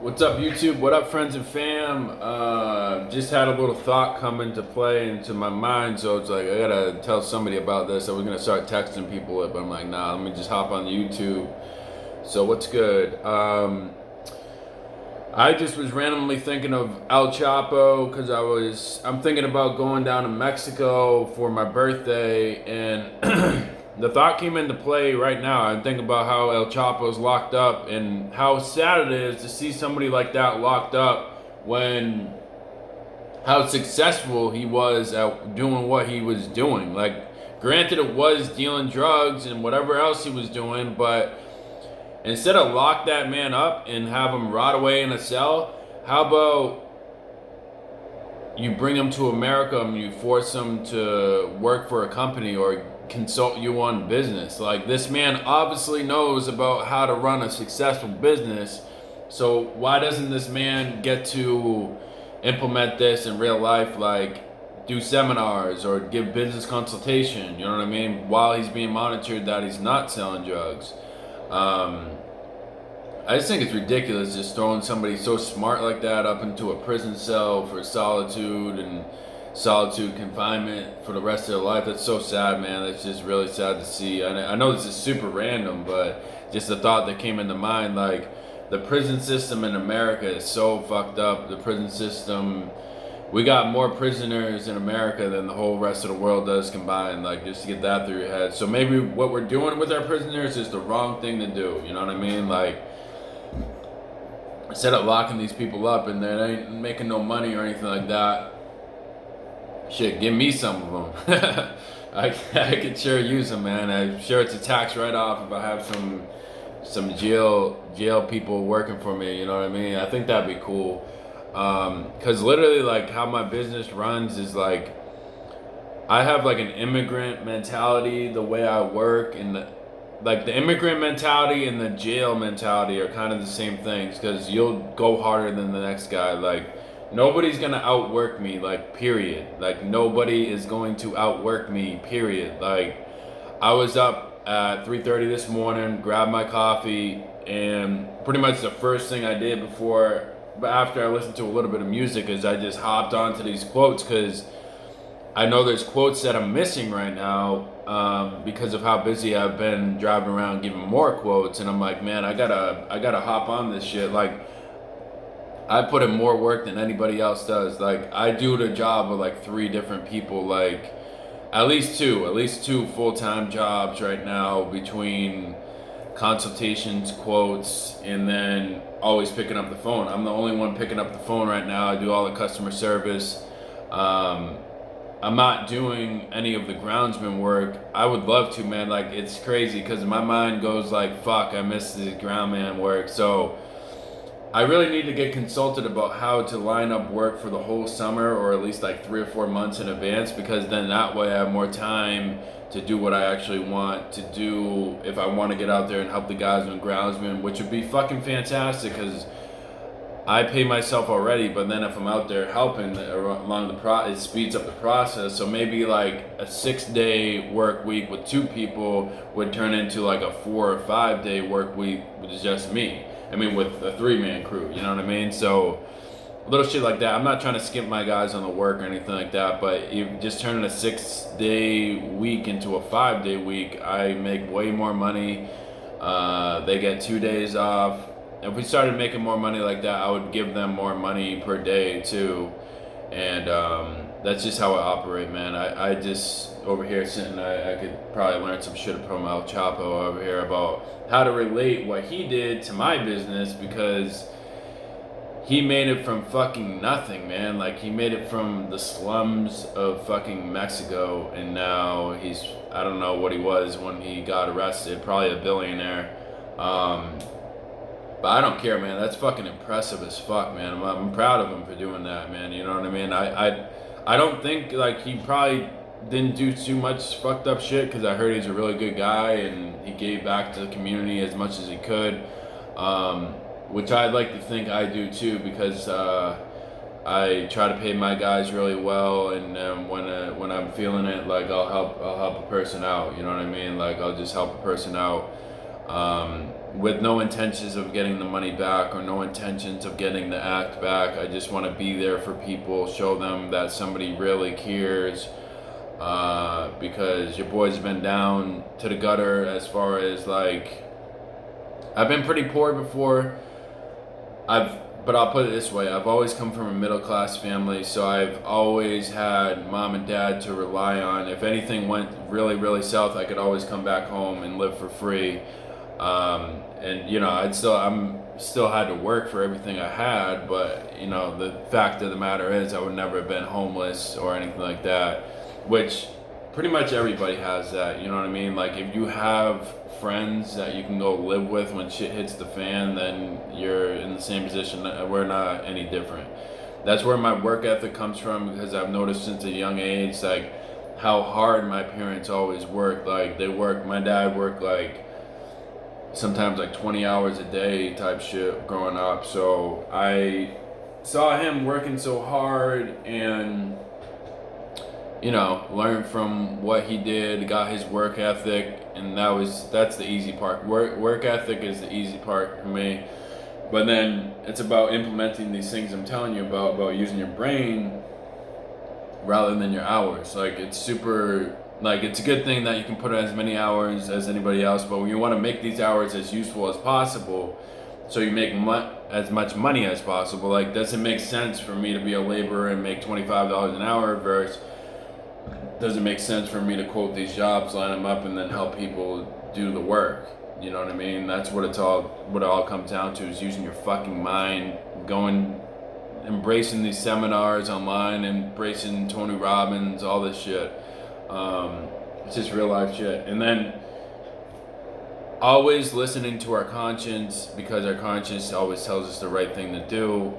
What's up, YouTube? What up, friends and fam? Just had a little thought come into play into my mind, so it's like I gotta tell somebody about this. I was gonna start texting people it, but I'm like, nah, let me just hop on YouTube. So what's good? I just was randomly thinking of El Chapo because I'm thinking about going down to Mexico for my birthday, and the thought came into play right now. I'm thinking about how El Chapo's locked up and how sad it is to see somebody like that locked up when how successful he was at doing what he was doing. Like, granted, it was dealing drugs and whatever else he was doing, but instead of lock that man up and have him rot away in a cell, how about you bring him to America and you force him to work for a company or consult you on business? Like, this man obviously knows about how to run a successful business. So why doesn't this man get to implement this in real life? Like, do seminars or give business consultation, you know what I mean? While he's being monitored that he's not selling drugs. I just think it's ridiculous just throwing somebody so smart like that up into a prison cell for solitude confinement for the rest of their life. That's so sad, man. That's just really sad to see. I know this is super random, but just the thought that came into mind, like, the prison system in America is so fucked up. The prison system, we got more prisoners in America than the whole rest of the world does combined. Like, just to get that through your head. So maybe what we're doing with our prisoners is the wrong thing to do. You know what I mean? Like, instead of locking these people up and they ain't making no money or anything like that, shit, give me some of them. I could sure use them, man. I'm sure it's a tax write-off if I have some jail people working for me. You know what I mean? I think that'd be cool. Cause literally, like, how my business runs is like I have like an immigrant mentality. The way I work and the immigrant mentality and the jail mentality are kind of the same things, because you'll go harder than the next guy. Like, nobody's gonna outwork me, like, period. Like, nobody is going to outwork me, period. Like, I was up at 3:30 this morning, grabbed my coffee, and pretty much the first thing I did but after I listened to a little bit of music, is I just hopped onto these quotes, because I know there's quotes that I'm missing right now, because of how busy I've been driving around giving more quotes, and I'm like, man, I gotta hop on this shit. Like, I put in more work than anybody else does. Like, I do the job of like 3 different people, like at least two full-time jobs right now, between consultations, quotes, and then always picking up the phone. I'm the only one picking up the phone right now. I do all the customer service. I'm not doing any of the groundsman work. I would love to, man. Like, it's crazy because my mind goes like, fuck, I miss the groundman work. So I really need to get consulted about how to line up work for the whole summer, or at least like 3 or 4 months in advance, because then that way I have more time to do what I actually want to do if I want to get out there and help the guys with groundsmen, which would be fucking fantastic, because I pay myself already, but then if I'm out there helping along it speeds up the process. So maybe like a 6-day work week with 2 people would turn into like a 4 or 5-day work week with just me. I mean, with a 3-man crew, you know what I mean? So little shit like that. I'm not trying to skimp my guys on the work or anything like that, but you just turning a 6-day week into a 5-day week, I make way more money. They get 2 days off. If we started making more money like that, I would give them more money per day too. And that's just how I operate, man. I just, over here sitting, I could probably learn some shit from El Chapo over here about how to relate what he did to my business, because he made it from fucking nothing, man. Like, he made it from the slums of fucking Mexico, and now he's, I don't know what he was when he got arrested, probably a billionaire. But I don't care, man. That's fucking impressive as fuck, man. I'm proud of him for doing that, man. You know what I mean? I don't think, like, he probably didn't do too much fucked up shit, because I heard he's a really good guy and he gave back to the community as much as he could, which I'd like to think I do too, because I try to pay my guys really well, and when I'm feeling it, like, I'll help a person out. You know what I mean? Like, I'll just help a person out. with no intentions of getting the money back or no intentions of getting the act back. I just want to be there for people, show them that somebody really cares, because your boy's been down to the gutter as far as like, I've been pretty poor before. But I'll put it this way, I've always come from a middle class family, so I've always had mom and dad to rely on. If anything went really, really south, I could always come back home and live for free. And you know, I'm still had to work for everything I had, but you know, the fact of the matter is I would never have been homeless or anything like that, which pretty much everybody has that, you know what I mean? Like if you have friends that you can go live with when shit hits the fan, then you're in the same position. We're not any different. That's where my work ethic comes from, because I've noticed since a young age, like how hard my parents always worked. Like my dad worked like sometimes like 20 hours a day type shit growing up. So I saw him working so hard and, you know, learned from what he did, got his work ethic, and that's the easy part. Work ethic is the easy part for me. But then it's about implementing these things I'm telling you about using your brain rather than your hours. Like it's a good thing that you can put in as many hours as anybody else, but when you want to make these hours as useful as possible, so you make as much money as possible, like does it make sense for me to be a laborer and make $25 an hour versus does it make sense for me to quote these jobs, line them up, and then help people do the work? You know what I mean? That's what it all comes down to, is using your fucking mind, embracing these seminars online, embracing Tony Robbins, all this shit. It's just real life shit. And then always listening to our conscience, because our conscience always tells us the right thing to do.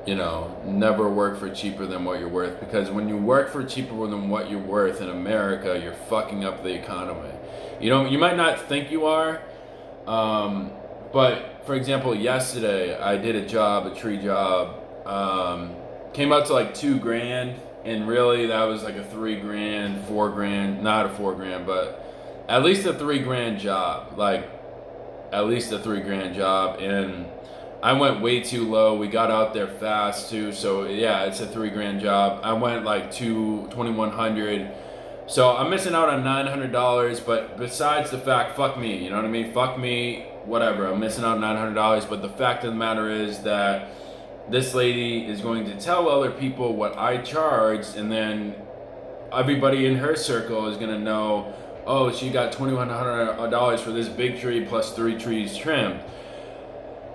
You know, never work for cheaper than what you're worth, because when you work for cheaper than what you're worth in America, you're fucking up the economy. You might not think you are, but for example, yesterday I did a tree job, came out to like $2,000, and really that was like a $3,000, $4,000, not a $4,000, but at least a $3,000 job, and I went way too low. We got out there fast too, so yeah, it's a $3,000 job. I went like $2,100, so I'm missing out on $900. But besides the fact, fuck me, you know what I mean? Fuck me, whatever. I'm missing out on $900. But the fact of the matter is that this lady is going to tell other people what I charged, and then everybody in her circle is gonna know, oh, she got $2,100 for this big tree plus 3 trees trimmed.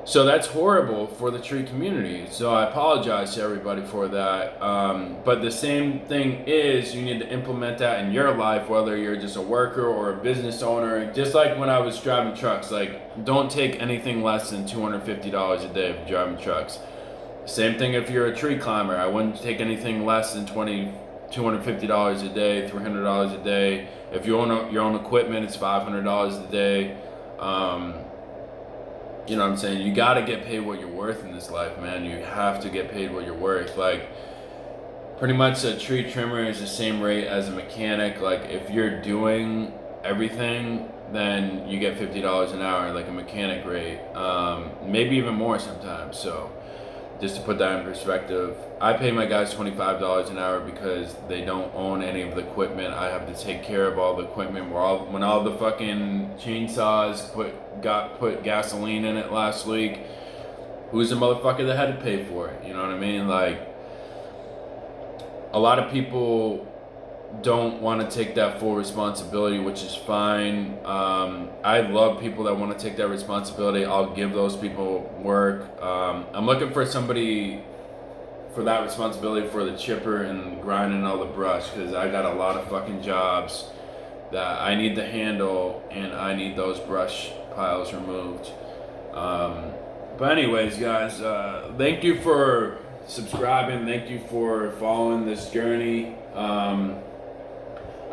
So that's horrible for the tree community. So I apologize to everybody for that. But the same thing is, you need to implement that in your life, whether you're just a worker or a business owner. Just like when I was driving trucks, like don't take anything less than $250 a day for driving trucks. Same thing if you're a tree climber. I wouldn't take anything less than $250 a day, $300 a day. If you own your own equipment, it's $500 a day. You know what I'm saying? You gotta get paid what you're worth in this life, man. You have to get paid what you're worth. Like, pretty much a tree trimmer is the same rate as a mechanic. Like, if you're doing everything, then you get $50 an hour, like a mechanic rate. Maybe even more sometimes. So, just to put that in perspective, I pay my guys $25 an hour because they don't own any of the equipment. I have to take care of all the equipment. When all the fucking chainsaws put gasoline in it last week, who's the motherfucker that had to pay for it? You know what I mean? Like, a lot of people don't want to take that full responsibility, which is fine. I love people that want to take that responsibility. I'll give those people work. I'm looking for somebody for that responsibility for the chipper and grinding all the brush, because I got a lot of fucking jobs that I need to handle, and I need those brush piles removed. But anyways, guys, thank you for subscribing. Thank you for following this journey.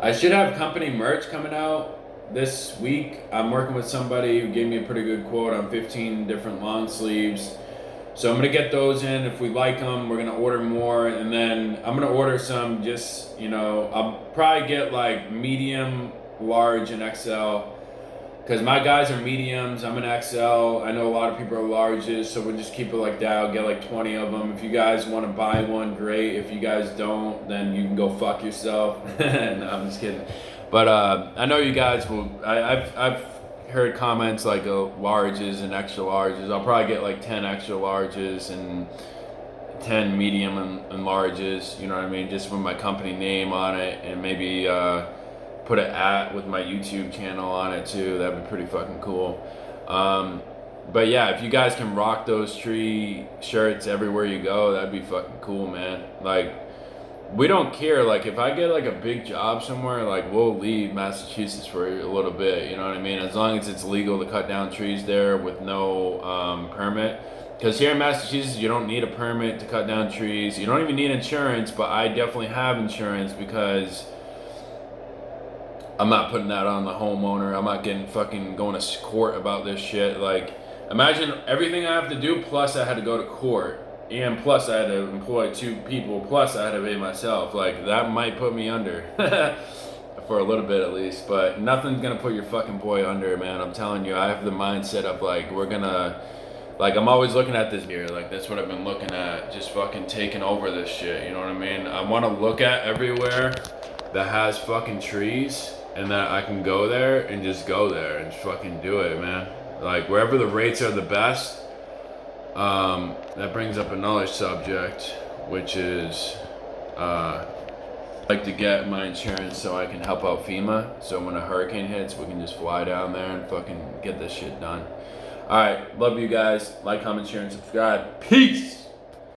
I should have company merch coming out this week. I'm working with somebody who gave me a pretty good quote on 15 different long sleeves. So I'm going to get those in. If we like them, we're going to order more. And then I'm going to order some I'll probably get like medium, large, and XL. Because my guys are mediums, I'm an XL. I know a lot of people are larges, so we'll just keep it like that. I'll get like 20 of them. If you guys want to buy one, great. If you guys don't, then you can go fuck yourself. No, I'm just kidding. But I know you guys will. I've heard comments like larges and extra larges. I'll probably get like 10 extra larges and 10 medium and larges. You know what I mean? Just with my company name on it, and maybe put an @ with my YouTube channel on it too. That'd be pretty fucking cool. But yeah, if you guys can rock those tree shirts everywhere you go, that'd be fucking cool, man. Like, we don't care. Like, if I get like a big job somewhere, like, we'll leave Massachusetts for a little bit. You know what I mean? As long as it's legal to cut down trees there with no permit. Because here in Massachusetts, you don't need a permit to cut down trees. You don't even need insurance, but I definitely have insurance because I'm not putting that on the homeowner. I'm not getting fucking going to court about this shit. Like, imagine everything I have to do, plus I had to go to court. And plus I had to employ 2 people, plus I had to pay myself. Like, that might put me under. For a little bit at least. But nothing's gonna put your fucking boy under, man. I'm telling you, I have the mindset of like, we're gonna... Like, I'm always looking at this here. Like, that's what I've been looking at. Just fucking taking over this shit. You know what I mean? I want to look at everywhere that has fucking trees, and that I can go there and just go there and fucking do it, man. Like, wherever the rates are the best. That brings up another subject, which is like to get my insurance so I can help out FEMA. So when a hurricane hits, we can just fly down there and fucking get this shit done. Alright, love you guys. Like, comment, share, and subscribe. Peace!